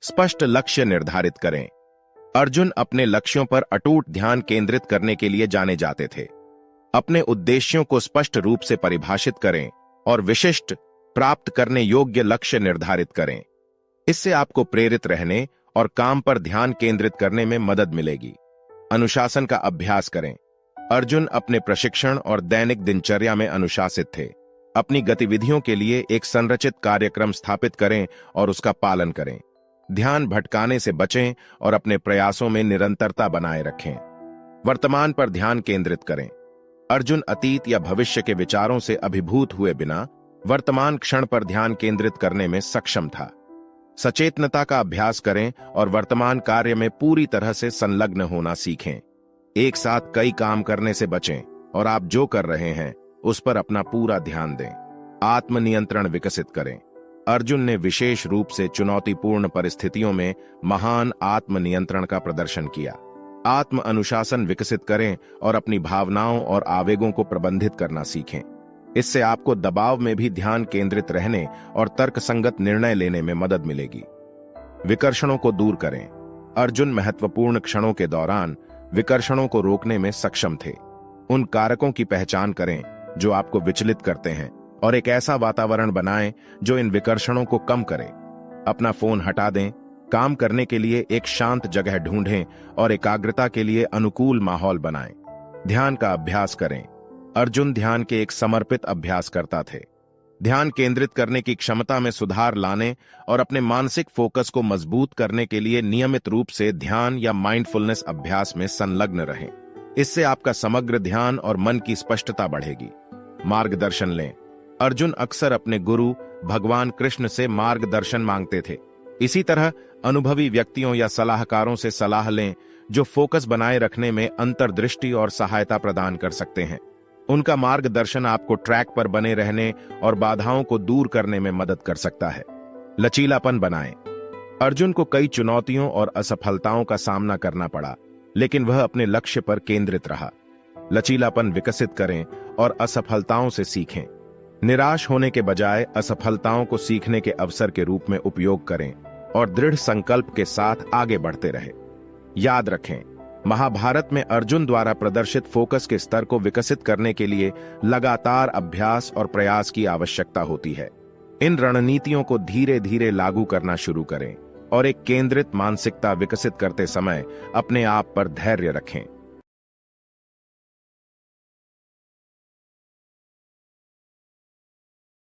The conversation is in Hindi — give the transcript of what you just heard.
स्पष्ट लक्ष्य निर्धारित करें। अर्जुन अपने लक्ष्यों पर अटूट ध्यान केंद्रित करने के लिए जाने जाते थे। अपने उद्देश्यों को स्पष्ट रूप से परिभाषित करें और विशिष्ट, प्राप्त करने योग्य लक्ष्य निर्धारित करें। इससे आपको प्रेरित रहने और काम पर ध्यान केंद्रित करने में मदद मिलेगी। अनुशासन का अभ्यास करें। अर्जुन अपने प्रशिक्षण और दैनिक दिनचर्या में अनुशासित थे। अपनी गतिविधियों के लिए एक संरचित कार्यक्रम स्थापित करें और उसका पालन करें। ध्यान भटकाने से बचें और अपने प्रयासों में निरंतरता बनाए रखें। वर्तमान पर ध्यान केंद्रित करें। अर्जुन अतीत या भविष्य के विचारों से अभिभूत हुए बिना वर्तमान क्षण पर ध्यान केंद्रित करने में सक्षम था। सचेतनता का अभ्यास करें और वर्तमान कार्य में पूरी तरह से संलग्न होना सीखें। एक साथ कई काम करने से बचें और आप जो कर रहे हैं उस पर अपना पूरा ध्यान दें। आत्मनियंत्रण विकसित करें। अर्जुन ने विशेष रूप से चुनौतीपूर्ण परिस्थितियों में महान आत्मनियंत्रण का प्रदर्शन किया। आत्म अनुशासन विकसित करें और अपनी भावनाओं और आवेगों को प्रबंधित करना सीखें। इससे आपको दबाव में भी ध्यान केंद्रित रहने और तर्कसंगत निर्णय लेने में मदद मिलेगी। विकर्षणों को दूर करें। अर्जुन महत्वपूर्ण क्षणों के दौरान विकर्षणों को रोकने में सक्षम थे। उन कारकों की पहचान करें जो आपको विचलित करते हैं और एक ऐसा वातावरण बनाएं जो इन विकर्षणों को कम करे। अपना फोन हटा दें, काम करने के लिए एक शांत जगह ढूंढें और एकाग्रता के लिए अनुकूल माहौल बनाएं। ध्यान का अभ्यास करें। अर्जुन ध्यान के एक समर्पित अभ्यासकर्ता थे। ध्यान केंद्रित करने की क्षमता में सुधार लाने और अपने मानसिक फोकस को मजबूत करने के लिए नियमित रूप से ध्यान या माइंडफुलनेस अभ्यास में संलग्न रहें। इससे आपका समग्र ध्यान और मन की स्पष्टता बढ़ेगी। मार्गदर्शन लें। अर्जुन अक्सर अपने गुरु भगवान कृष्ण से मार्गदर्शन मांगते थे। इसी तरह अनुभवी व्यक्तियों या सलाहकारों से सलाह लें जो फोकस बनाए रखने में अंतर्दृष्टि और सहायता प्रदान कर सकते हैं। उनका मार्गदर्शन आपको ट्रैक पर बने रहने और बाधाओं को दूर करने में मदद कर सकता है। लचीलापन बनाएं। अर्जुन को कई चुनौतियों और असफलताओं का सामना करना पड़ा, लेकिन वह अपने लक्ष्य पर केंद्रित रहा। लचीलापन विकसित करें और असफलताओं से सीखें। निराश होने के बजाय असफलताओं को सीखने के अवसर के रूप में उपयोग करें और दृढ़ संकल्प के साथ आगे बढ़ते रहें। याद रखें, महाभारत में अर्जुन द्वारा प्रदर्शित फोकस के स्तर को विकसित करने के लिए लगातार अभ्यास और प्रयास की आवश्यकता होती है। इन रणनीतियों को धीरे धीरे लागू करना शुरू करें और एक केंद्रित मानसिकता विकसित करते समय अपने आप पर धैर्य रखें।